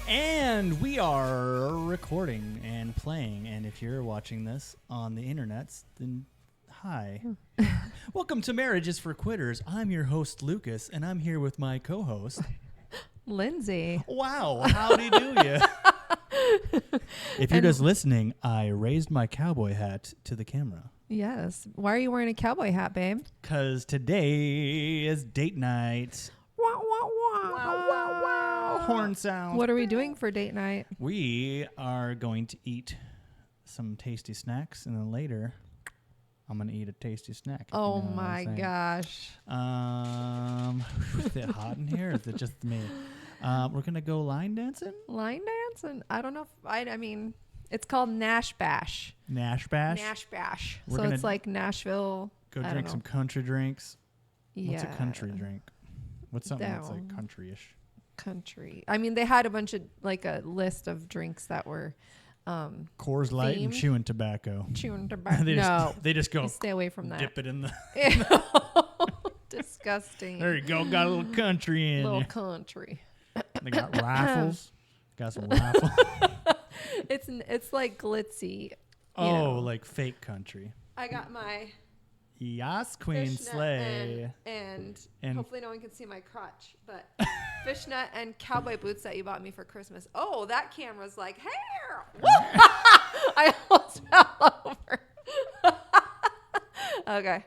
And we are recording and playing. And if you're watching this on the internets, then hi. Welcome to Marriages for Quitters. I'm your host, Lucas, and I'm here with my co-host, Lindsay. Wow, howdy do ya? If you're just listening, I raised my cowboy hat to the camera. Yes. Why are you wearing a cowboy hat, babe? Because today is date night. Wow, wow, wow. Wow, wow, wow. Horn sound. What are we doing for date night? We are going to eat some tasty snacks, and then later, I'm going to eat a tasty snack. Oh, my gosh. Is it hot in here? Or is it just me? We're going to go line dancing? Line dancing? I don't know. I mean, it's called Nash Bash. Nash Bash? Nash Bash. We're So gonna it's like Nashville. Go drink some country drinks. What's a Yeah. country drink? What's something that's like country-ish? Country. I mean, they had a bunch of, like a list of drinks that were Coors Light and themed. chewing tobacco. Chewing tobacco. They just go You stay away from that. dip it in the... Disgusting. There you go. Got a little country in Little you. country. They got rifles. Got some rifles. It's like glitzy. Like fake country. I got my Yas, Queen fishnet Slay. and And- hopefully no one can see my crotch, but fishnet and cowboy boots that you bought me for Christmas. Oh, that camera's like, hey, I almost fell over. Okay.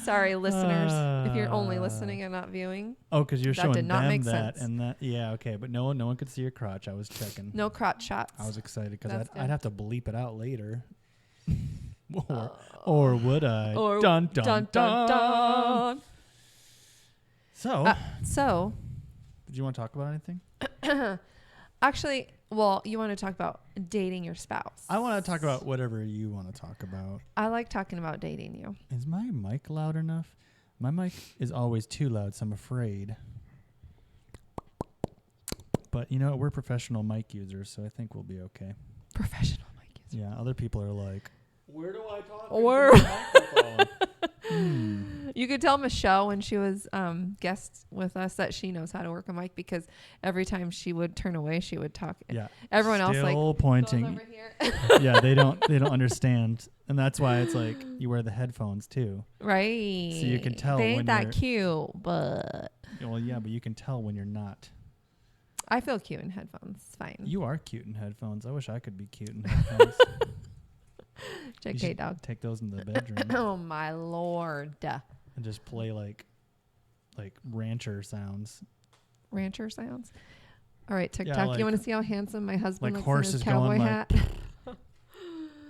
Sorry, listeners. If you're only listening and not viewing. Oh, because you're That showing did not them make that sense. and that. Yeah, okay. But no one could see your crotch. I was checking. No crotch shots. I was excited because That's I'd good. have to bleep it out later. or would I? Or dun, dun, dun, dun, dun. So, did you want to talk about anything? Actually, well, you want to talk about dating your spouse. I want to talk about whatever you want to talk about. I like talking about dating you. Is my mic loud enough? My mic is always too loud, so I'm afraid. But you know what? We're professional mic users, so I think we'll be okay. Professional mic user. Yeah, other people are like, where do I talk Where- into the microphone? You could tell Michelle when she was guest with us that she knows how to work a mic because every time she would turn away, she would talk. Yeah. Everyone else like Still goes pointing. over here. Yeah, they don't understand, and that's why it's like you wear the headphones too. Right. So you can tell they when ain't that you're- cute, but Well, yeah, but you can tell when you're not. I feel cute in headphones. It's fine. You are cute in headphones. I wish I could be cute in headphones. You JK should dog. take those in the bedroom Oh my lord. and just play like rancher sounds, Rancher sounds. All right, TikTok. Yeah, like- you want to see how handsome my husband like looks in horses his cowboy going hat?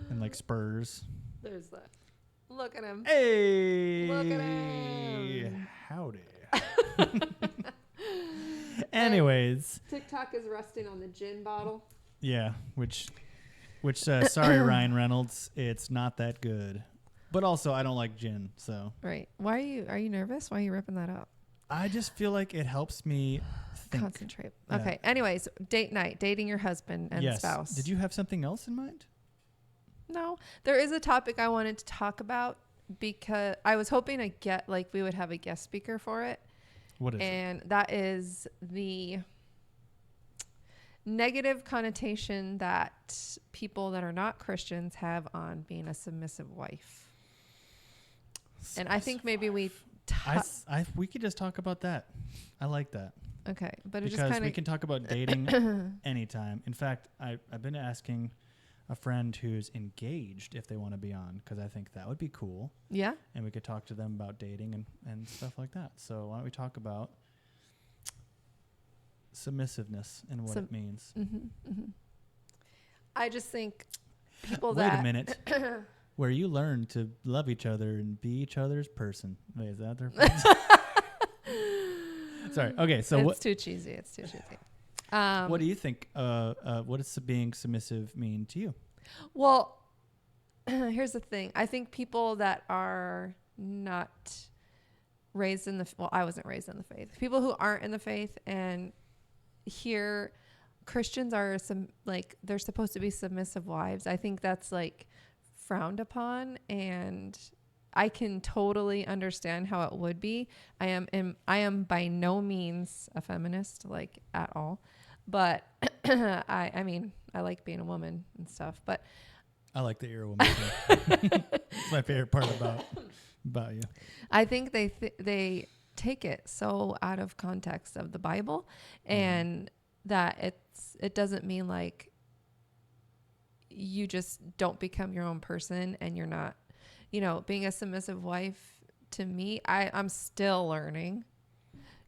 and like spurs. There's that. Look at him. Hey, Look at him. Howdy. Anyways, TikTok is resting on the gin bottle. yeah, which sorry Ryan Reynolds, it's not that good. But also I don't like gin, so Right. Why are you nervous? Why are you ripping that up? I just feel like it helps me think. Concentrate. Yeah. Okay. Anyways, date night, dating your husband and Yes. spouse. Did you have something else in mind? No, there is a topic I wanted to talk about because I was hoping we would have a guest speaker for it. What is it? And that is the negative connotation that people that are not Christians have on being a submissive wife. And I think maybe we we could just talk about that. I like that. okay, but it just Because kind we of can talk about dating anytime. In fact, I've been asking a friend who's engaged if they want to be on, because I think that would be cool. yeah. And we could talk to them about dating and stuff like that. So why don't we talk about submissiveness and what it means. I just think people Wait that a minute. Where you learn to love each other and be each other's person. Wait, is that their Sorry. Okay, so it's too cheesy. It's too cheesy. what do you think? What does being submissive mean to you? Well, here's the thing. I think people that are not raised in I wasn't raised in the faith. People who aren't in the faith and hear Christians are they're supposed to be submissive wives. I think that's like frowned upon, and I can totally understand how it would be. I am by no means a feminist, like, at all, but I mean, I like being a woman and stuff, but I like that you're a woman. It's my favorite part about you. I think they take it so out of context of the Bible, and that it doesn't mean like you just don't become your own person and you're not, being a submissive wife. To me, I'm still learning,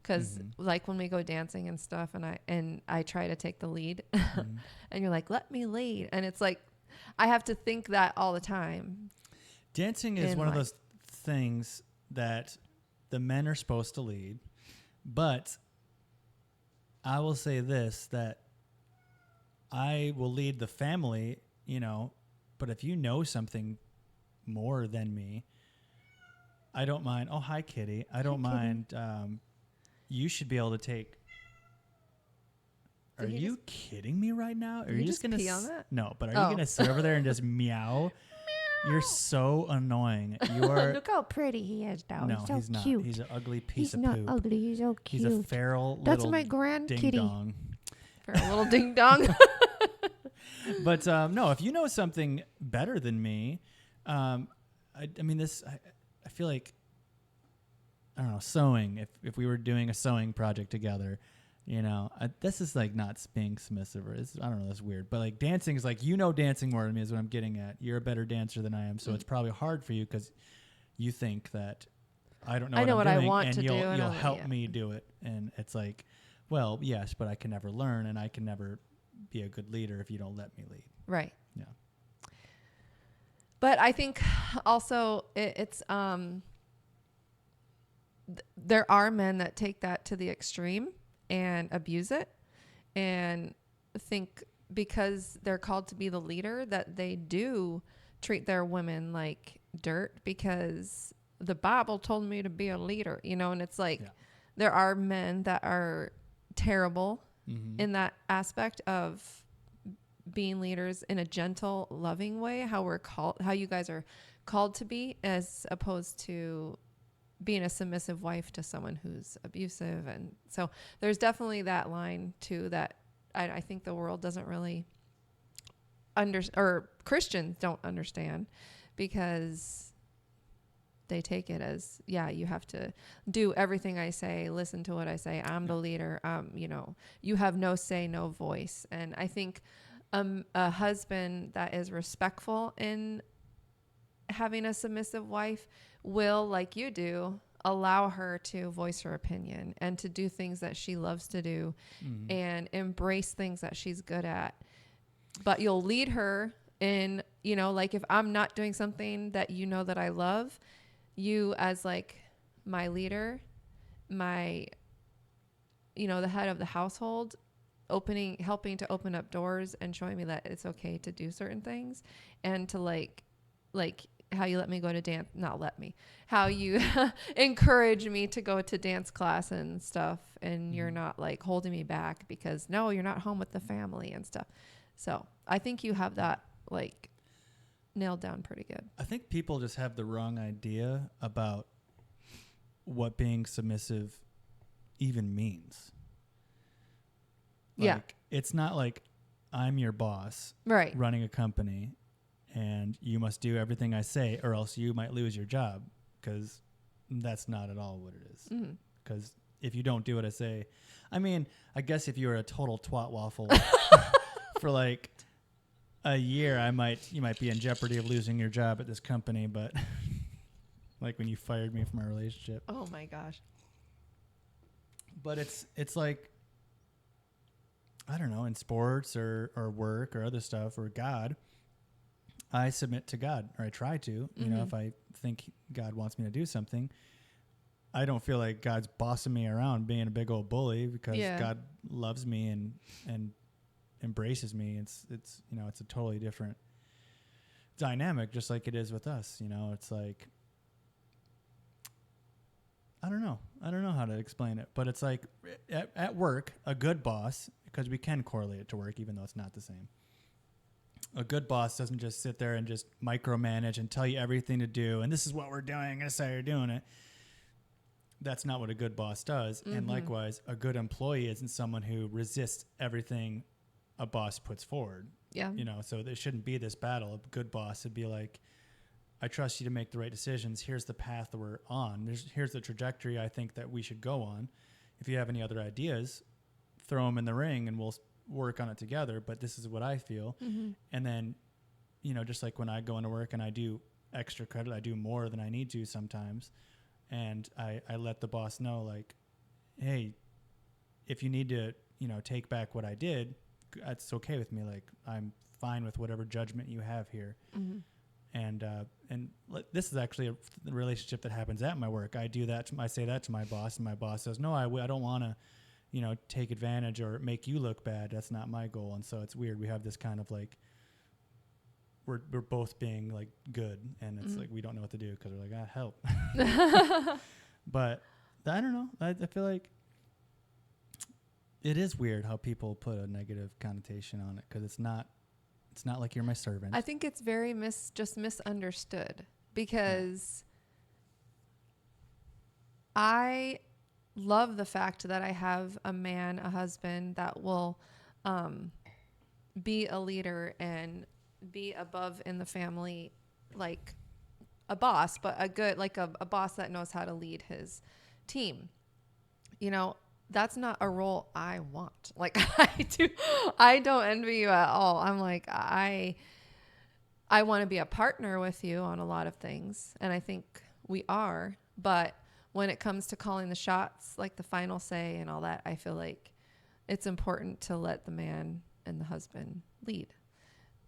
because like when we go dancing and stuff, and I try to take the lead, and you're like, let me lead, and it's like I have to think that all the time. Dancing is one of those things that the men are supposed to lead, but I will say this, that I will lead the family, but if you know something more than me, I don't mind. Oh, hi, Kitty. I don't mind. You should be able to take. Are you kidding me right now? Are you just going to pee on that? No, but are you going to sit over there and just meow? You're so annoying. You are. Look how pretty he is, though. No, he's so he's not. cute. He's an ugly piece He's of not poop. ugly. He's so cute. He's a feral That's little my grand ding kitty. dong. For a little ding dong. But no, if you know something better than me, I mean, I feel like, I don't know, sewing. If we were doing a sewing project together, this is like not being submissive, or I don't know, that's weird. But like dancing is like, dancing more than me is what I'm getting at. You're a better dancer than I am, so it's probably hard for you because you think that I don't know. What I'm doing, I want and to do, and you'll help me do it. And it's like, well, yes, but I can never learn, and I can never be a good leader if you don't let me lead. Right. Yeah. But I think also it's there are men that take that to the extreme and abuse it, and think because they're called to be the leader that they do treat their women like dirt because the Bible told me to be a leader, and it's like there are men that are terrible in that aspect of being leaders in a gentle, loving way, how you guys are called to be, as opposed to being a submissive wife to someone who's abusive. And so there's definitely that line too that I think the world doesn't really or Christians don't understand, because they take it as, you have to do everything I say, listen to what I say. I'm the leader. You have no say, no voice. And I think a husband that is respectful in having a submissive wife will, like you do, allow her to voice her opinion and to do things that she loves to do and embrace things that she's good at. But you'll lead her in, like if I'm not doing something that that I love, you as like my leader, the head of the household, helping to open up doors and showing me that it's okay to do certain things, and to like how you let me go to dance, how you encourage me to go to dance class and stuff. And you're not like holding me back because no, you're not home with the family and stuff. So I think you have that like nailed down pretty good. I think people just have the wrong idea about what being submissive even means. Like, it's not like I'm your boss, right, running a company, and you must do everything I say or else you might lose your job, because that's not at all what it is. Because if you don't do what I say, I mean, I guess if you were a total twat waffle for like a year, you might be in jeopardy of losing your job at this company. But like when you fired me from our relationship. Oh my gosh. But it's like, I don't know, in sports or work or other stuff or God, I submit to God, or I try to. If I think God wants me to do something, I don't feel like God's bossing me around being a big old bully, because God loves me and embraces me. It's a totally different dynamic, just like it is with us. It's like, I don't know how to explain it, but it's like at work, a good boss, because we can correlate it to work, even though it's not the same. A good boss doesn't just sit there and just micromanage and tell you everything to do, and this is what we're doing, this is how you're doing it. That's not what a good boss does. And likewise, a good employee isn't someone who resists everything a boss puts forward. Yeah. You know, so there shouldn't be this battle. A good boss would be like, I trust you to make the right decisions. Here's the path that we're on. Here's the trajectory I think that we should go on. If you have any other ideas, throw them in the ring and we'll work on it together. But this is what I feel. Mm-hmm. And then, you know, just like when I go into work and I do extra credit, I do more than I need to sometimes. And I let the boss know, like, hey, if you need to, you know, take back what I did, that's okay with me. Like, I'm fine with whatever judgment you have here. Mm-hmm. And this is actually a relationship that happens at my work. I do that. I say that to my boss, and my boss says, no, I don't want to, you know, take advantage or make you look bad. That's not my goal. And so it's weird. We have this kind of like, we're both being like good, and it's like we don't know what to do because we're like, help. But I don't know. I feel like it is weird how people put a negative connotation on it because it's not like you're my servant. I think it's very just misunderstood because I love the fact that I have a husband that will be a leader and be above in the family, like a boss, but a good, like a boss that knows how to lead his team. You know, that's not a role I want. Like I don't envy you at all. I'm like, I want to be a partner with you on a lot of things. And I think we are, but when it comes to calling the shots, like the final say and all that, I feel like it's important to let the man and the husband lead.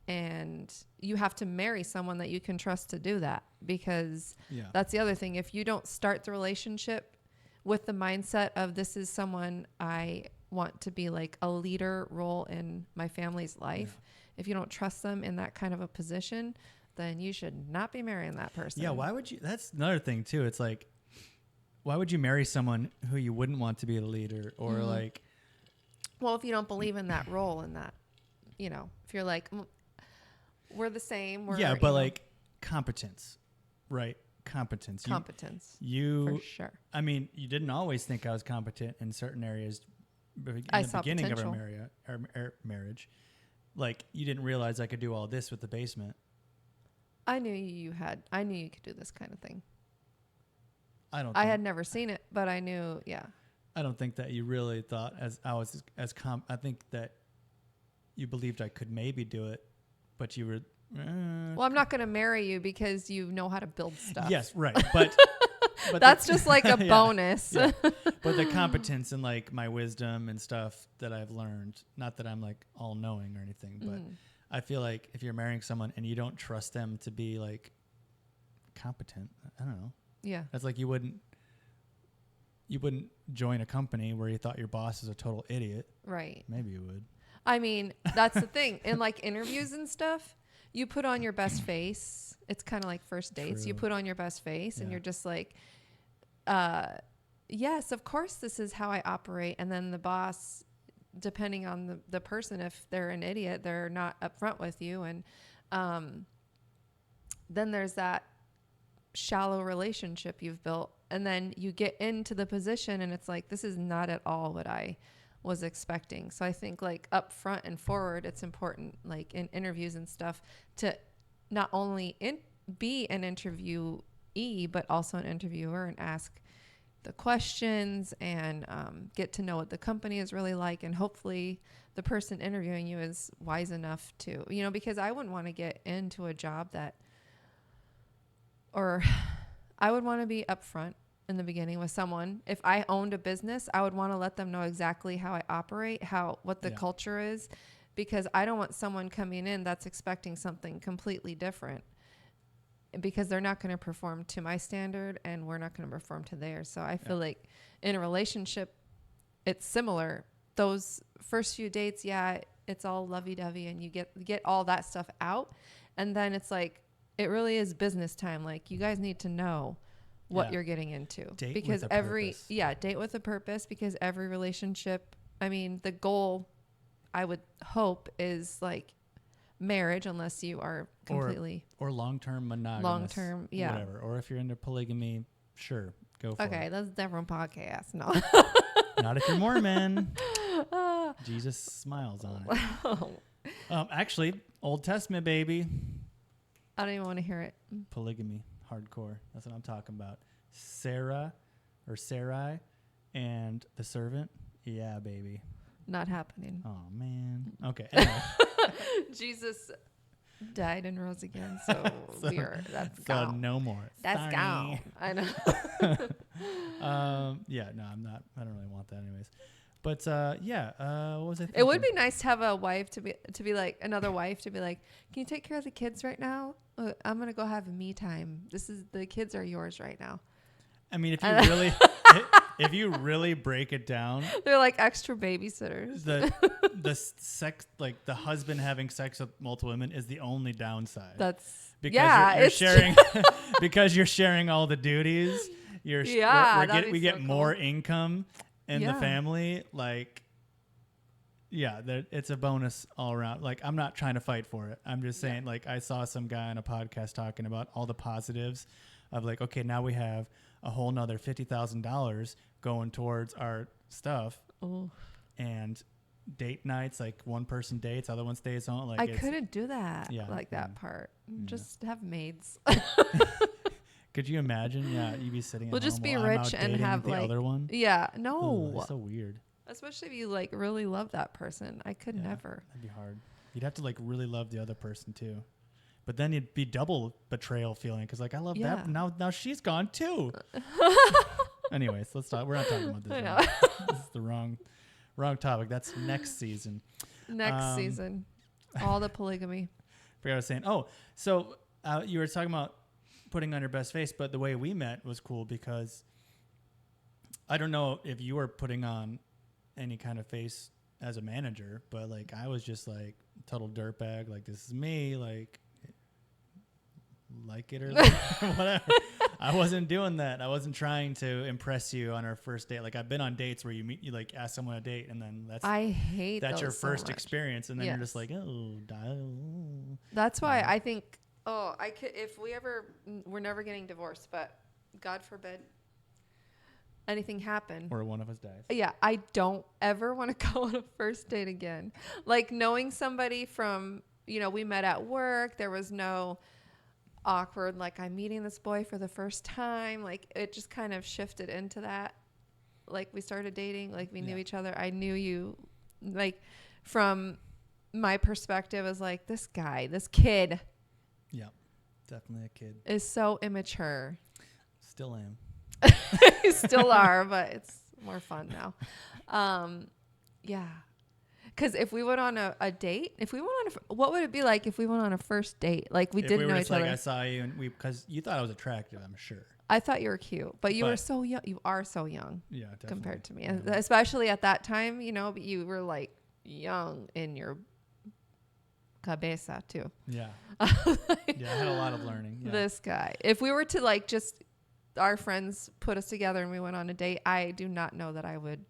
And you have to marry someone that you can trust to do that, because that's the other thing. If you don't start the relationship with the mindset of this is someone I want to be like a leader role in my family's life, if you don't trust them in that kind of a position, then you should not be marrying that person. Yeah. Why would you? That's another thing too. It's like, why would you marry someone who you wouldn't want to be the leader or like? Well, if you don't believe in that role and that, you know, if you're like, we're the same. We're, but like competence, right? Competence. For sure. I mean, you didn't always think I was competent in certain areas in I the saw beginning potential. of our marriage. Like, you didn't realize I could do all this with the basement. I knew you could do this kind of thing. I had never seen it, but I knew, I don't think that you really thought I think that you believed I could maybe do it, but you were. Well, I'm not going to marry you because you know how to build stuff. Yes, right. But that's just like a bonus. Yeah. But the competence and like my wisdom and stuff that I've learned, not that I'm like all knowing or anything, but I feel like if you're marrying someone and you don't trust them to be like competent, I don't know. Yeah. That's like you wouldn't join a company where you thought your boss is a total idiot. Right. Maybe you would. I mean, that's the thing. In like interviews and stuff, you put on your best face. It's kind of like first dates. True. You put on your best face and you're just like, yes, of course this is how I operate. And then the boss, depending on the person, if they're an idiot, they're not upfront with you. And then there's that shallow relationship you've built. And then you get into the position and it's like, this is not at all what I was expecting. So I think like up front and forward, it's important, like in interviews and stuff, to not only be an interviewee, but also an interviewer and ask the questions and get to know what the company is really like. And hopefully the person interviewing you is wise enough to, you know, because I wouldn't want to get into a job or I would want to be upfront in the beginning with someone. If I owned a business, I would want to let them know exactly how I operate, what the culture is, because I don't want someone coming in that's expecting something completely different, because they're not going to perform to my standard and we're not going to perform to theirs. So I feel like in a relationship, it's similar. Those first few dates, it's all lovey-dovey and you get all that stuff out. And then it's like, it really is business time. Like, you guys need to know what you're getting into. Date because with a purpose. Date with a purpose, because every relationship, I mean, the goal I would hope is like marriage, unless you are completely or long-term monogamous. Long-term, yeah. Whatever. Or if you're into polygamy, sure, go for it. Okay, that's a different podcast. No. Not if you're Mormon. Jesus smiles on it. Actually, Old Testament, baby. I don't even want to hear it. Polygamy, hardcore. That's what I'm talking about. Sarah or Sarai and the servant. Yeah, baby. Not happening. Oh, man. Okay. Anyway. Jesus died and rose again, so that's So gone. no more. That's Sorry. gone. I know. Yeah, no, I'm not. I don't really want that anyways. But yeah, what was I thinking? It would be nice to have a wife to be like another wife to be like, can you take care of the kids right now? I'm gonna go have me time. The kids are yours right now. I mean, if you really break it down, They're like extra babysitters. the sex, like the husband having sex with multiple women, is the only downside. That's because you're sharing because you're sharing all the duties. We get more income in the family. Like, yeah, it's a bonus all around. Like, I'm not trying to fight for it. I'm just saying, like, I saw some guy on a podcast talking about all the positives of like, okay, now we have a whole nother $50,000 going towards our stuff. Oh. And date nights, like one person dates, other one stays home. Like I couldn't do that. Yeah, that part. Just have maids. Could you imagine? Yeah, you'd be sitting. We'll at just home be while I'm rich out and dating have the like other one. Yeah, no. That's so weird. Especially if you like really love that person. I could never. That'd be hard. You'd have to like really love the other person too. But then it'd be double betrayal feeling because like I love that. Now she's gone too. Anyways, let's talk. We're not talking about this. I know. This is the wrong topic. That's next season. Next season, all the polygamy. I forgot what I was saying. Oh, so you were talking about putting on your best face, but the way we met was cool because I don't know if you were putting on any kind of face as a manager, but like I was just like total dirtbag. Like this is me. Like it or whatever. I wasn't doing that. I wasn't trying to impress you on our first date. Like I've been on dates where you like ask someone a date and then that's your first experience and then you're just like, That's why I think I could if we're never getting divorced, but God forbid anything happen or one of us dies. Yeah, I don't ever want to go on a first date again. Like knowing somebody from, we met at work, there was no awkward like I'm meeting this boy for the first time, like it just kind of shifted into that. Like we started dating, like we knew each other. I knew you, like from my perspective as like this kid definitely a kid, is so immature. Still am. You still are, but it's more fun now. Because if we went on a date, what would it be like if we went on a first date? Like we didn't know each other. I saw you and because you thought I was attractive, I'm sure. I thought you were cute, but you were so young. You are so young. Yeah, definitely. Compared to me, especially at that time, you were like young in your cabeza too. Yeah. I had a lot of learning. Yeah. This guy. If we were to like just our friends put us together and we went on a date, I do not know that I would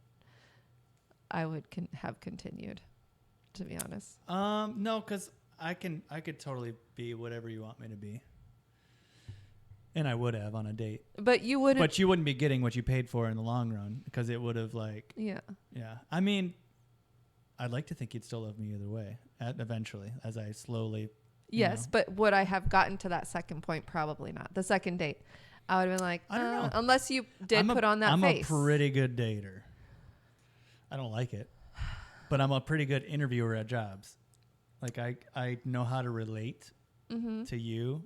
have continued, to be honest. No, because I could totally be whatever you want me to be, and I would have on a date. But you wouldn't. But you wouldn't be getting what you paid for in the long run because it would have like. Yeah. Yeah. I mean, I'd like to think you'd still love me either way. Eventually, as I slowly. Yes, but would I have gotten to that second point? Probably not. The second date, I would have been like, I don't know. Unless you did put on that face. I'm a pretty good dater. I don't like it, but I'm a pretty good interviewer at jobs. Like I know how to relate to you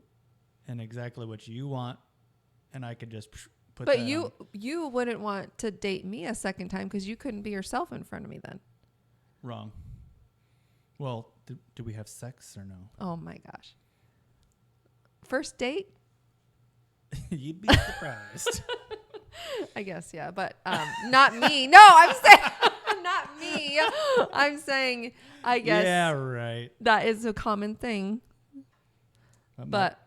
and exactly what you want, and I could just put. But you wouldn't want to date me a second time because you couldn't be yourself in front of me then. Wrong. Well, do we have sex or no? Oh my gosh. First date? You'd be surprised. I guess, yeah, but not me. No, I'm saying not me. I'm saying, I guess. Yeah, right. That is a common thing. But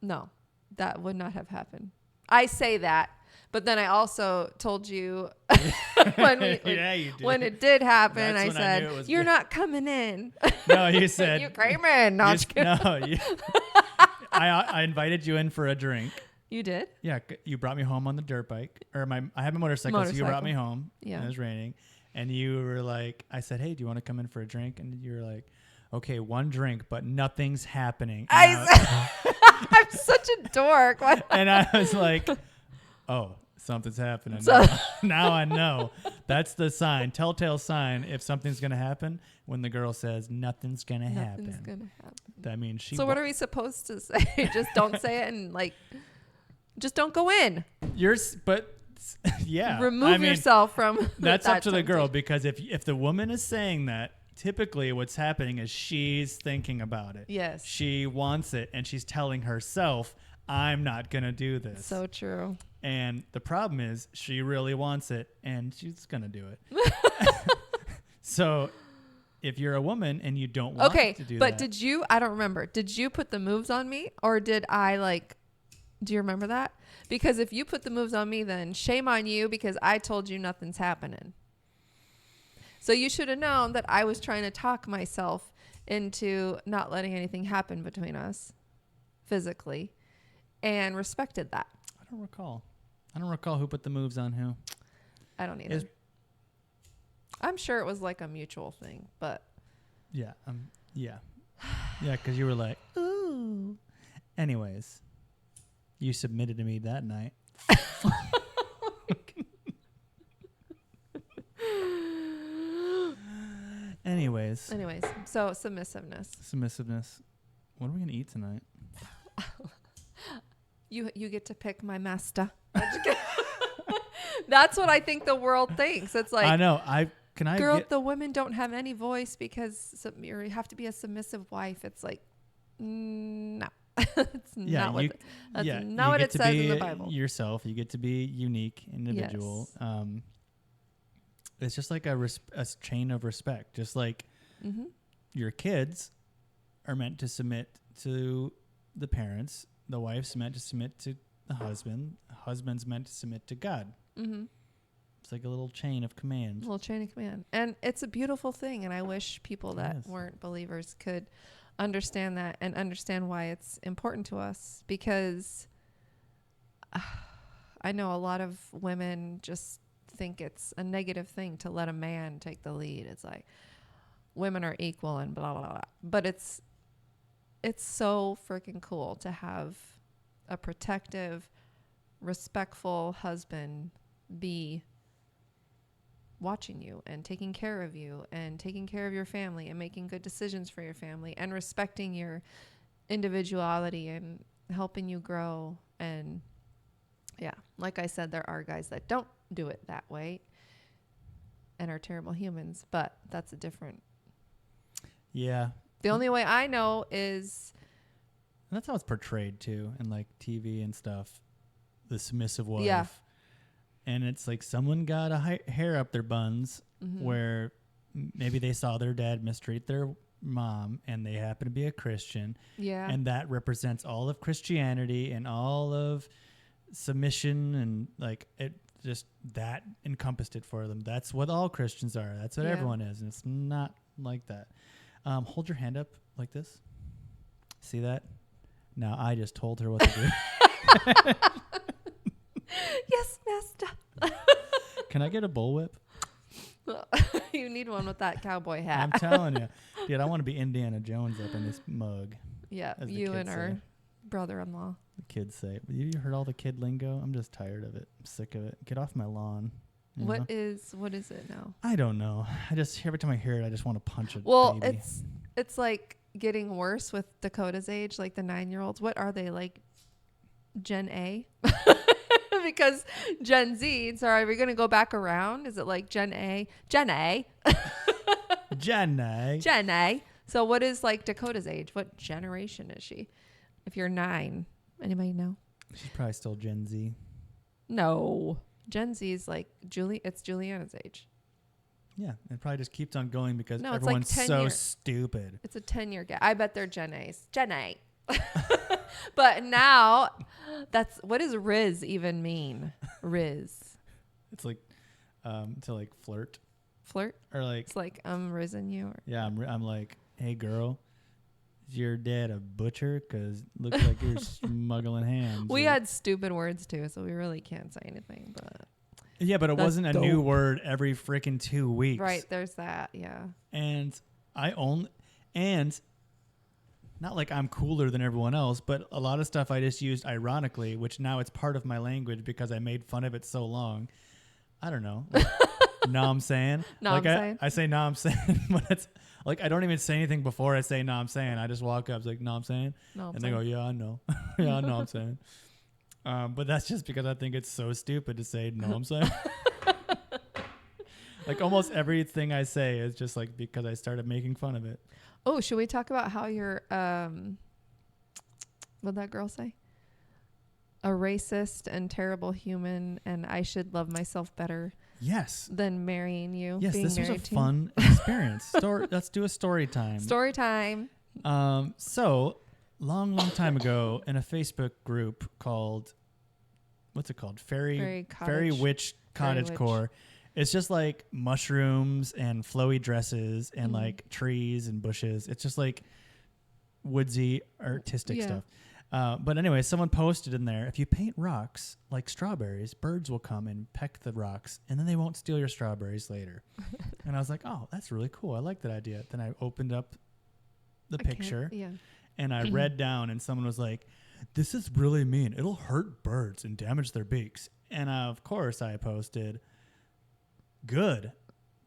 no, that would not have happened. I say that, but then I also told you when it did happen, I said, you're not coming in. No, you said. You came in. No, I invited you in for a drink. You did? Yeah, you brought me home on the dirt bike. I have a motorcycle, so you brought me home. Yeah. And it was raining. And you were like, I said, hey, do you want to come in for a drink? And you were like, okay, one drink, but nothing's happening. And I'm such a dork. and I was like, oh, something's happening. Now I know. That's the sign, telltale sign if something's going to happen when the girl says nothing's going to happen. Nothing's going to happen. That means she So what are we supposed to say? Just don't say it and like, just don't go in. Yeah. Remove yourself from that's that up to the girl, temptation. because if the woman is saying that, typically what's happening is she's thinking about it. Yes. She wants it, and she's telling herself, I'm not going to do this. So true. And the problem is she really wants it, and she's going to do it. So if you're a woman and you don't want to do that. But I don't remember. Did you put the moves on me, or did I do you remember that? Because if you put the moves on me, then shame on you, because I told you nothing's happening. So you should have known that I was trying to talk myself into not letting anything happen between us physically, and respected that. I don't recall who put the moves on who. I don't either. I'm sure it was like a mutual thing, but Yeah. Yeah. Yeah, because you were like, ooh. Anyways, you submitted to me that night. Anyways, so submissiveness. What are we going to eat tonight? You get to pick my master. That's what I think the world thinks. It's like, I know. the women don't have any voice because you have to be a submissive wife. It's like, no. It's not what it says in the Bible. Yourself. You get to be unique individual. Yes. It's just like a chain of respect. Just like your kids are meant to submit to the parents. The wife's meant to submit to the husband. The husband's meant to submit to God. Mm-hmm. It's like a little chain of command. And it's a beautiful thing. And I wish people that weren't believers could understand that and understand why it's important to us, because I know a lot of women just think it's a negative thing to let a man take the lead. It's like women are equal and blah, blah, blah. But it's so freaking cool to have a protective, respectful husband be watching you and taking care of you and taking care of your family and making good decisions for your family and respecting your individuality and helping you grow. And yeah, like I said, there are guys that don't do it that way and are terrible humans, but that's a different. Yeah. The only way I know is. And that's how it's portrayed too, in like TV and stuff. The submissive wife. Yeah. And it's like someone got a hair up their buns where maybe they saw their dad mistreat their mom and they happen to be a Christian. Yeah. And that represents all of Christianity and all of submission, and like it just that encompassed it for them. That's what all Christians are. That's what everyone is. And it's not like that. Hold your hand up like this. See that? Now I just told her what to do. Yes, master. Can I get a bullwhip? You need one with that cowboy hat. I'm telling you. Dude, I want to be Indiana Jones up in this mug. Yeah, as the you and kids our say. brother-in-law. The kids say. You heard all the kid lingo? I'm just tired of it. I'm sick of it. Get off my lawn. You What know? is it now? I don't know. every time I hear it, I just want to punch it. Well, baby. it's like getting worse with Dakota's age, like the 9-year-olds. What are they, like Gen A? Because Gen Z, so are we going to go back around? Is it like Gen A? Gen A. Jenny. Gen A. So what is like Dakota's age? What generation is she? If you're 9, anybody know? She's probably still Gen Z. No. Gen Z is like it's Juliana's age. Yeah, it probably just keeps on going because No, it's like everyone's 10 so years. stupid. It's a 10-year gap. I bet they're Gen A's. Gen A. But now, what does Riz even mean? Riz. It's like to like flirt Flirt? or like It's like I'm rizzing you. Or yeah, I'm like, hey girl, is your dad a butcher? Because looks like you're smuggling hams. we or- had stupid words too, so we really can't say anything. But Yeah, but it That's wasn't a new dope. word every freaking 2 weeks. Right, there's that. Yeah. And and not like I'm cooler than everyone else, but a lot of stuff I just used ironically, which now it's part of my language because I made fun of it so long. I don't know. Like, know what I'm saying? Know like what I'm saying? I say know what I'm saying, but it's like I don't even say anything before I say know what I'm saying. I just walk up like know what I'm saying. No, And they go, yeah, I know. Yeah, I know what I'm saying. But that's just because I think it's so stupid to say know what I'm saying. Like almost everything I say is just like because I started making fun of it. Oh, should we talk about how you're what'd that girl say? A racist and terrible human, and I should love myself better Yes. than marrying you. Yes, being this was a married to. fun experience. Let's do a story time. Story time. So long time ago in a Facebook group called, what's it called? Fairy Witch Cottage Witch. Core. It's just like mushrooms and flowy dresses and like trees and bushes. It's just like woodsy artistic stuff. But anyway, someone posted in there, if you paint rocks like strawberries, birds will come and peck the rocks, and then they won't steal your strawberries later. And I was like, oh, that's really cool. I like that idea. Then I opened up the picture, and I read down, and someone was like, this is really mean. It'll hurt birds and damage their beaks. And of course, I posted, good.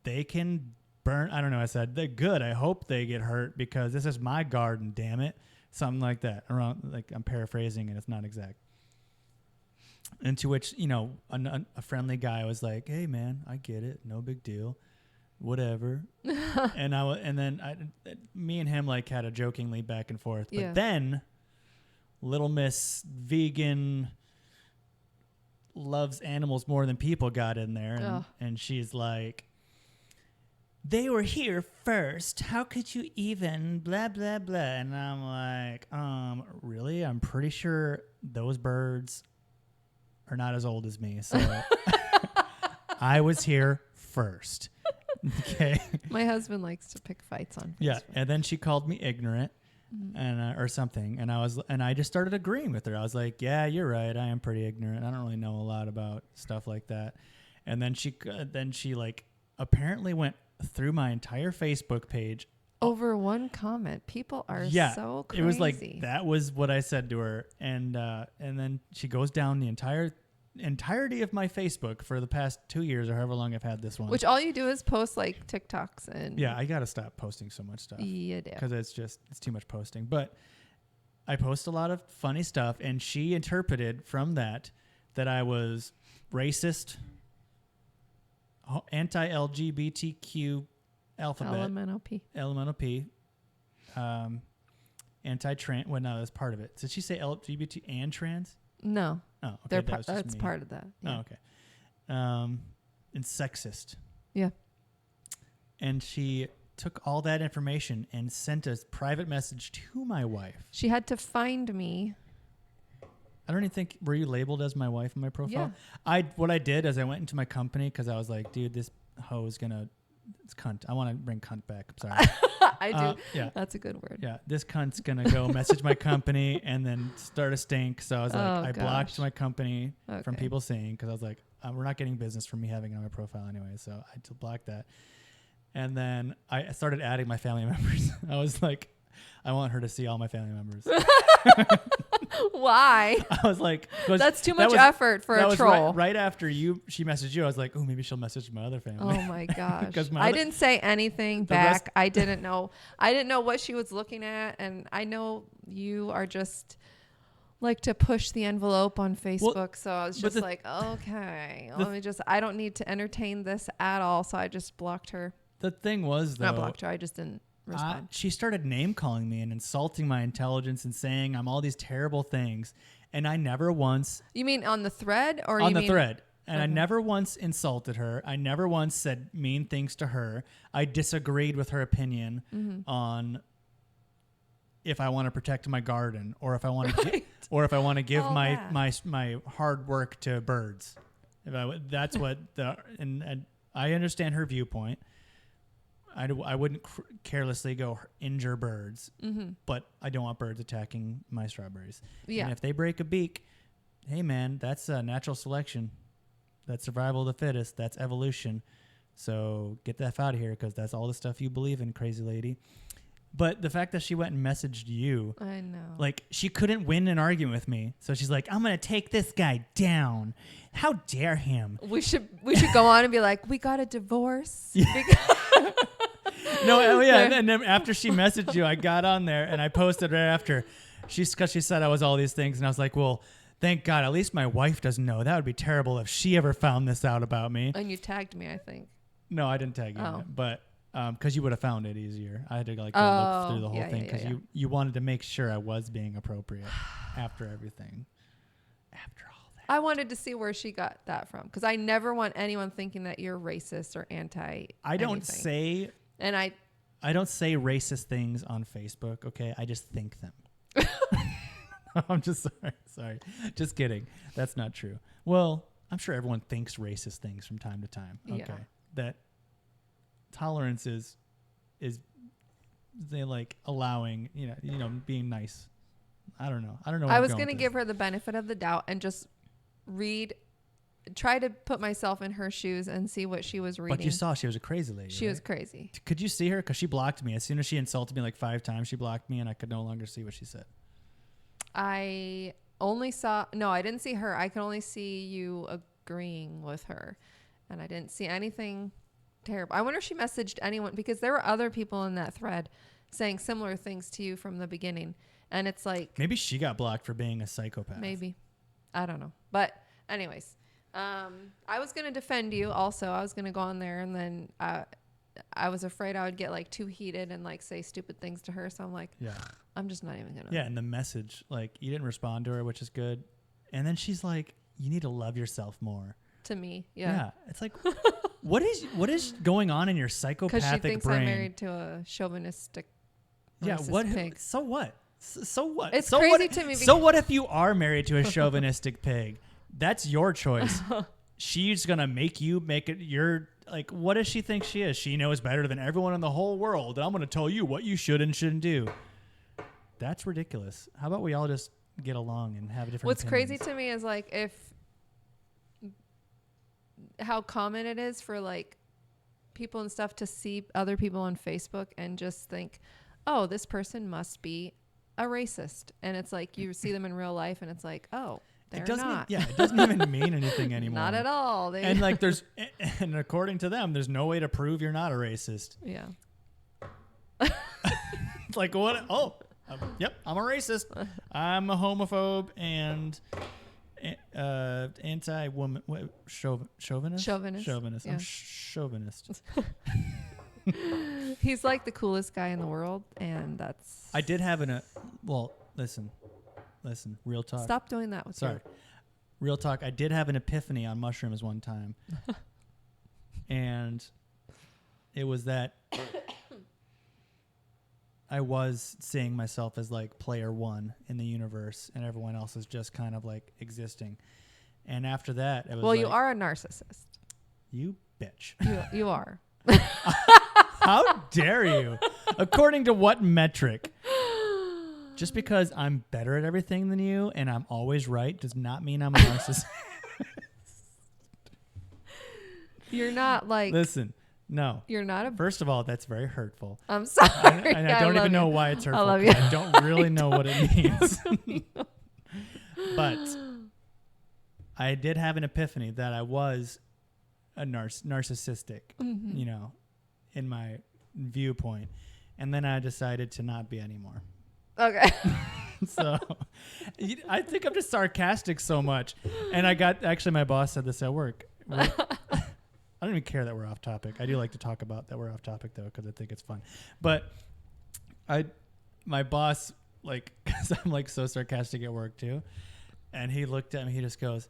They can burn. I don't know. I said, they're good. I hope they get hurt because this is my garden, damn it. Something like that. Around, like I'm paraphrasing and it's not exact. And to which, a friendly guy was like, hey man, I get it. No big deal. Whatever. and then me and him like had a jokingly back and forth. But then little Miss Vegan loves animals more than people got in there. And she's like, they were here first. How could you even blah, blah, blah? And I'm like, really? I'm pretty sure those birds are not as old as me. So I was here first. Okay. My husband likes to pick fights on Facebook. Yeah. And then she called me ignorant and or something. And I just started agreeing with her. I was like, yeah, you're right. I am pretty ignorant. I don't really know a lot about stuff like that. And then she like apparently went through my entire Facebook page over one comment. People are so crazy. It was like that was what I said to her, and then she goes down the entirety of my Facebook for the past 2 years or however long I've had this one. Which all you do is post like TikToks and I gotta stop posting so much stuff. You do, because it's too much posting. But I post a lot of funny stuff, and she interpreted from that I was racist, anti-LGBTQ alphabet, elemental P, anti-trans. Well, no, that's part of it. Did she say LGBT and trans? No. Oh, okay. That's part of that. Yeah. Oh, okay. And sexist. Yeah. And she took all that information and sent a private message to my wife. She had to find me. I don't even think, were you labeled as my wife in my profile? Yeah. What I did is I went into my company because I was like, dude, this hoe is it's cunt. I want to bring cunt back. I'm sorry. I do. Yeah. That's a good word. Yeah. This cunt's going to go message my company and then start a stink. So I was like, I blocked my company from people seeing, because I was like, we're not getting business from me having it on my profile anyway. So I had to block that. And then I started adding my family members. I was like, I want her to see all my family members. Why? I was like, that's too much effort for a troll. Right after she messaged you, I was like, oh, maybe she'll message my other family. Oh my gosh. I didn't say anything back. I didn't know what she was looking at. And I know you are just like to push the envelope on Facebook. Well, so I was just like, okay, I don't need to entertain this at all. So I just blocked her. The thing was, though, not blocked her. I just didn't respond. She started name calling me and insulting my intelligence and saying I'm all these terrible things. And I never once. You mean on the thread or on the thread? And I never once insulted her. I never once said mean things to her. I disagreed with her opinion on if I want to protect my garden or if I want to give my hard work to birds. That's what and I understand her viewpoint. I wouldn't carelessly go injure birds, but I don't want birds attacking my strawberries. Yeah. And if they break a beak, hey man, that's a natural selection. That's survival of the fittest. That's evolution. So get the F out of here because that's all the stuff you believe in, crazy lady. But the fact that she went and messaged you, I know. like she couldn't win an argument with me. So she's like, I'm going to take this guy down. How dare him? We should go on and be like, we got a divorce. No, oh yeah. And then after she messaged you, I got on there and I posted right after. Because she said I was all these things. And I was like, well, thank God. At least my wife doesn't know. That would be terrible if she ever found this out about me. And you tagged me, I think. No, I didn't tag you in Oh. it. But because you would have found it easier. I had to like go Oh, look through the whole yeah, thing yeah, because yeah. you wanted to make sure I was being appropriate after everything. After all that. I wanted to see where she got that from because I never want anyone thinking that you're racist or anti. I don't anything. say And I don't say racist things on Facebook, okay? I just think them. I'm just sorry. Just kidding. That's not true. Well, I'm sure everyone thinks racist things from time to time. Okay. Yeah. That tolerance is they like allowing, being nice. I don't know. I was going to give her the benefit of the doubt and just try to put myself in her shoes and see what she was reading. But you saw she was a crazy lady. She was crazy. Could you see her? Because she blocked me. As soon as she insulted me like 5 times, she blocked me and I could no longer see what she said. I didn't see her. I could only see you agreeing with her. And I didn't see anything terrible. I wonder if she messaged anyone because there were other people in that thread saying similar things to you from the beginning. And it's like... Maybe she got blocked for being a psychopath. Maybe. I don't know. But anyways, I was going to defend you also. I was going to go on there and then I was afraid I would get like too heated and like say stupid things to her. So I'm like, yeah, I'm just not even going to. Yeah. And the message, like you didn't respond to her, which is good. And then she's like, you need to love yourself more. To me. Yeah. It's like, what is going on in your psychopathic brain? Because she thinks I'm married to a chauvinistic pig. So what? So what? It's so crazy what, to me. So what if you are married to a chauvinistic pig? That's your choice. She's going to make it your, like, what does she think she is? She knows better than everyone in the whole world. And I'm going to tell you what you should and shouldn't do. That's ridiculous. How about we all just get along and have a different What's opinions? crazy to me is like how common it is for like people and stuff to see other people on Facebook and just think, oh, this person must be a racist. And it's like you see them in real life and it's like, oh, they're not. Yeah, it doesn't even mean anything anymore. Not at all. And like and according to them, there's no way to prove you're not a racist. Yeah. It's like, what? Oh, yep, I'm a racist. I'm a homophobe and anti-woman, chauvinist? Chauvinist. Yeah. I'm chauvinist. He's like the coolest guy in the world, and that's... I did have listen, real talk. Stop doing that with Sorry. Real talk. I did have an epiphany on mushrooms one time. And it was that I was seeing myself as like player one in the universe and everyone else is just kind of like existing. And after that, it was Well, you are a narcissist. You bitch. You are. How dare you? According to what metric? Just because I'm better at everything than you and I'm always right does not mean I'm a narcissist. You're not like... Listen, no. You're not a... First of all, that's very hurtful. I'm sorry. And I don't even know why it's hurtful. I love you. I don't really know what it means. But I did have an epiphany that I was a narcissistic, in my viewpoint. And then I decided to not be anymore. Okay. So I think I'm just sarcastic so much. And actually my boss said this at work. I don't even care that we're off topic. I do like to talk about that we're off topic though, because I think it's fun. But my boss, like, because I'm like so sarcastic at work too, and he looked at me, he just goes,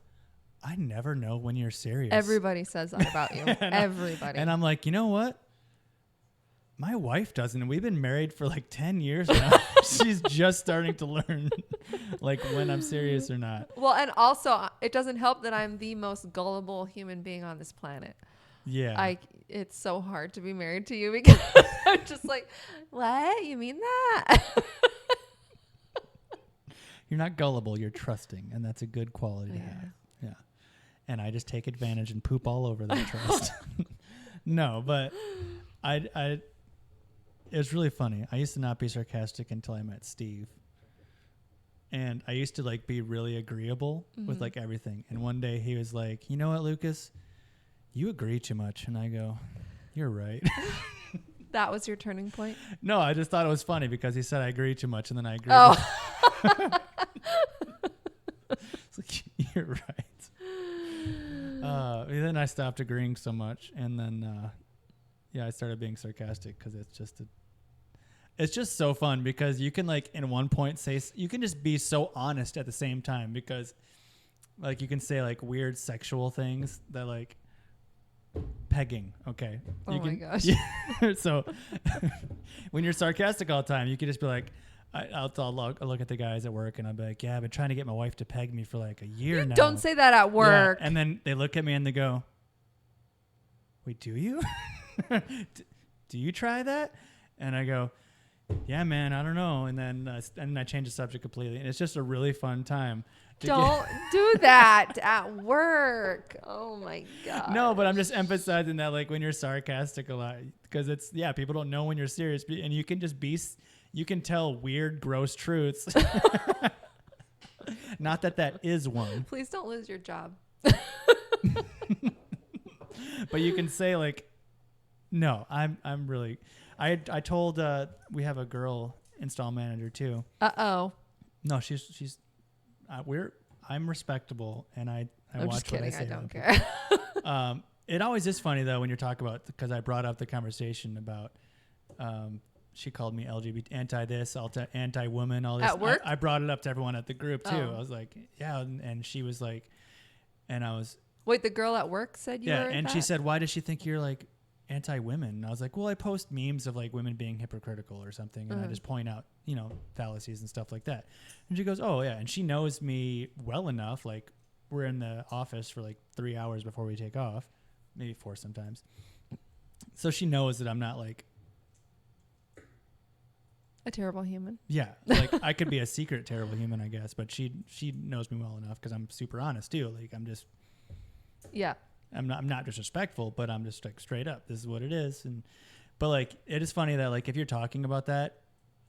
I never know when you're serious. Everybody says that about you. Everybody. And I'm like, you know what? My wife doesn't. We've been married for like 10 years now. She's just starting to learn like when I'm serious or not. Well, and also it doesn't help that I'm the most gullible human being on this planet. Yeah. It's so hard to be married to you because I'm just like, what? You mean that? You're not gullible. You're trusting. And that's a good quality to have. Yeah. and I just take advantage and poop all over that trust. No, but it was really funny. I used to not be sarcastic until I met Steve. And I used to like be really agreeable with like everything. And one day he was like, you know what, Lucas, you agree too much. And I go, you're right. That was your turning point? No, I just thought it was funny because he said I agree too much. And then I agreed. Oh. It's like, you're right. And then I stopped agreeing so much. And then, I started being sarcastic because it's just so fun because you can like in one point you can just be so honest at the same time because like you can say like weird sexual things that like pegging. Okay. Oh my gosh. Yeah. So when you're sarcastic all the time, you can just be like, I'll look at the guys at work and I'll be like, yeah, I've been trying to get my wife to peg me for like a year now. Don't say that at work. Yeah. And then they look at me and they go, wait, do you? Do you try that? And I go, yeah, man, I don't know. And then I change the subject completely. And it's just a really fun time. Don't do that at work. Oh my God. No, but I'm just emphasizing that like when you're sarcastic a lot, because people don't know when you're serious and you can just you can tell weird, gross truths. Not that is one. Please don't lose your job. But you can say like, no, I'm really, I told, we have a girl install manager too. Uh-oh. No, I'm respectable and I I'm watch just kidding. what I say. I don't care. It always is funny though, when you're talking about, because I brought up the conversation about, she called me LGBT, anti-this, anti-woman, all this. At work? I brought it up to everyone at the group too. Oh. I was like, yeah. And she was like, and I was, Wait, the girl at work said you were and that? she said, why does she think you're like anti-women? And I was like, well, I post memes of like women being hypocritical or something. And I just point out, fallacies and stuff like that. And she goes, oh yeah. And she knows me well enough. Like we're in the office for like 3 hours before we take off, maybe 4 sometimes. So she knows that I'm not like a terrible human. Yeah. Like I could be a secret terrible human, I guess, but she knows me well enough because I'm super honest too. Like I'm not disrespectful, but I'm just like straight up. This is what it is. But like, it is funny that like, if you're talking about that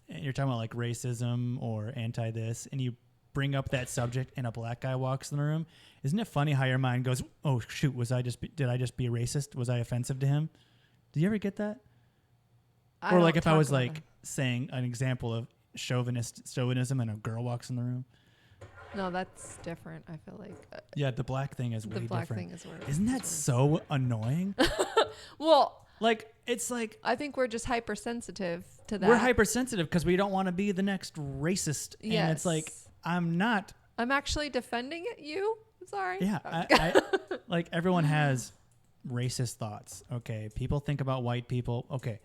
and you're talking about like racism or anti this and you bring up that subject and a black guy walks in the room, isn't it funny how your mind goes, oh shoot, did I just be racist? Was I offensive to him? Do you ever get that? Or like if I was like saying an example of chauvinism and a girl walks in the room. No, that's different. I feel like. Yeah, the black thing is way different. The black thing is worse. Isn't that so annoying? Well, like it's like I think we're just hypersensitive to that. we're hypersensitive because we don't want to be the next racist. Yes. And it's like I'm not. I'm actually defending you. Sorry. Yeah, I like everyone has racist thoughts. Okay, people think about white people. Okay,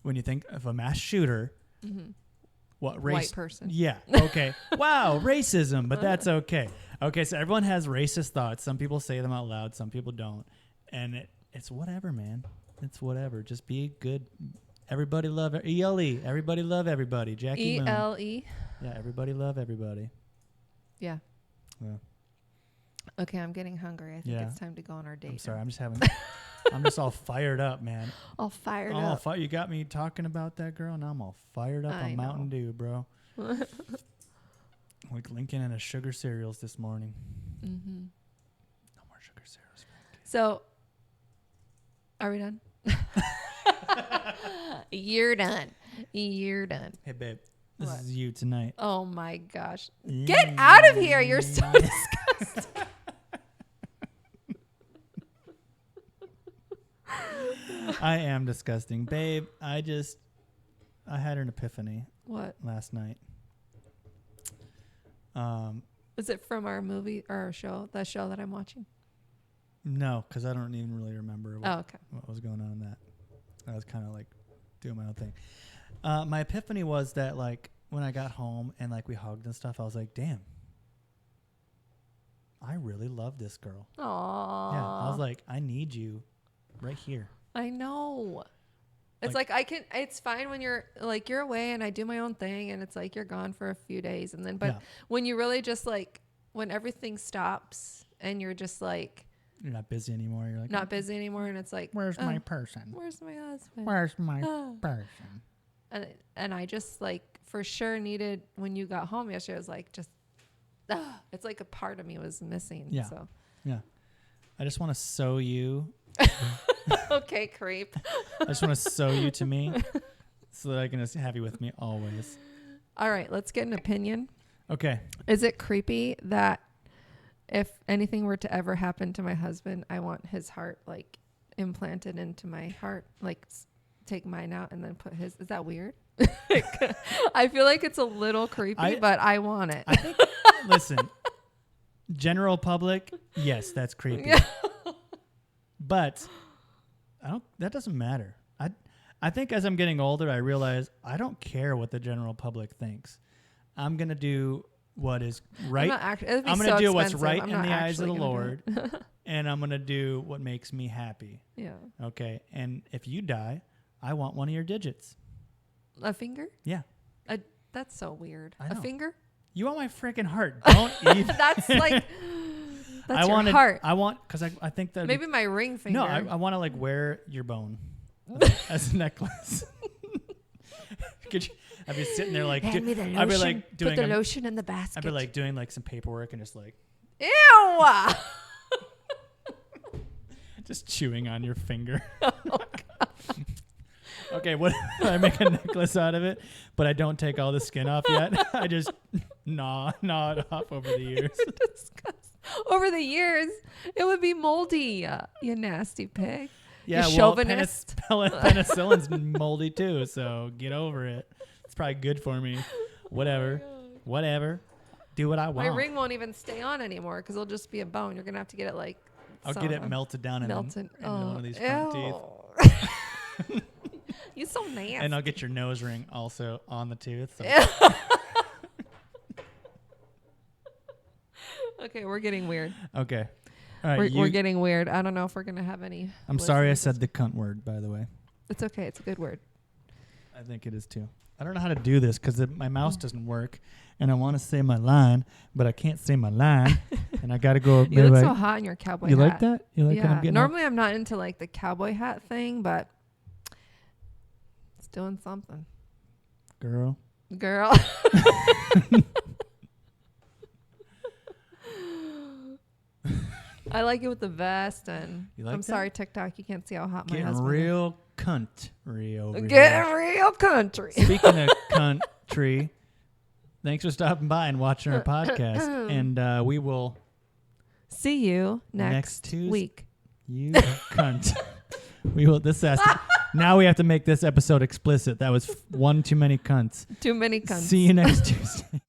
when you think of a mass shooter. Mm-hmm. What race? White person. Yeah. Okay. Wow. Racism, but that's okay. Okay. So everyone has racist thoughts. Some people say them out loud. Some people don't. And it's whatever, man. It's whatever. Just be good. Everybody love ELE. Everybody love everybody. Jackie Moon. ELE. Yeah. Everybody love everybody. Yeah. Yeah. Okay. I'm getting hungry. I think it's time to go on our date. I'm sorry. I'm just all fired up, man. All fired up. You got me talking about that girl, and I'm all fired up on Mountain Dew, bro. Like Lincoln and a sugar cereals this morning. Mm-hmm. No more sugar cereals. So, are we done? You're done. You're done. Hey, babe. This is you tonight. Oh, my gosh. Get out of here. You're so disgusting. I am disgusting. Babe, I had an epiphany. What? Last night. Is it from our movie or our show? That show that I'm watching? No, because I don't even really remember what was going on in that. I was kind of like doing my own thing. My epiphany was that like when I got home and like we hugged and stuff, I was like, damn, I really love this girl. Aww. Yeah, I was like, I need you right here. I know. It's like it's fine when you're away and I do my own thing and it's like you're gone for a few days and then, but when you really just like, when everything stops and you're just like, You're not busy anymore. You're like, not busy anymore, and it's like, where's my person? Where's my husband? Where's my person? And I just like for sure needed when you got home yesterday. I was like, just it's like a part of me was missing. Yeah. So Yeah. I just want to sew you. okay, creep. I just want to sew you to me so that I can just have you with me always. All right, let's get an opinion. Okay. Is it creepy that if anything were to ever happen to my husband, I want his heart like implanted into my heart, like take mine out and then put his? Is that weird? I feel like it's a little creepy, but I want it. I think, listen, general public, yes, that's creepy. But that doesn't matter. I think as I'm getting older, I realize I don't care what the general public thinks. I'm going to do what is right. I'm going to do what's right in the eyes of the Lord. And I'm going to do what makes me happy. Yeah. Okay. And if you die, I want one of your digits. A finger? Yeah. That's so weird. I know. A finger? You want my freaking heart. Don't even. That's like, that's your wanted, heart. I want, because I think that. Maybe my ring finger. No, I want to like wear your bone as a necklace. I'd be sitting there like, Hand me the lotion. I'd be like doing Put the lotion in the basket. I'd be like doing like some paperwork and just like. Ew! Just chewing on your finger. Okay, what if I make a necklace out of it, but I don't take all the skin off yet? I just gnaw it off over the years. Over the years, it would be moldy, you nasty pig. Yeah, you well, chauvinist. penicillin's moldy too, so get over it. It's probably good for me. Whatever. Do what I want. My ring won't even stay on anymore because it'll just be a bone. You're going to have to get it like I'll get it melted down into one of these front teeth. You're so nasty. And I'll get your nose ring also on the tooth. So. Okay, we're getting weird. Okay. All right, we're getting weird. I don't know if we're going to have any. I'm sorry I said the cunt word, by the way. It's okay. It's a good word. I think it is too. I don't know how to do this because my mouse doesn't work, and I want to say my line, but I can't say my line, and I got to go. You look so hot in your cowboy hat. You like that? You like yeah. what I'm getting? Normally, I'm not into like the cowboy hat thing, but it's doing something. Girl. I like it with the vest, and like I'm that? sorry, TikTok, you can't see how hot my Getting husband real country over here. Getting real country. Speaking of country, thanks for stopping by and watching our podcast, and we will see you next Tuesday. Week. You cunt. We will. Now we have to make this episode explicit. That was one too many cunts. Too many cunts. See you next Tuesday.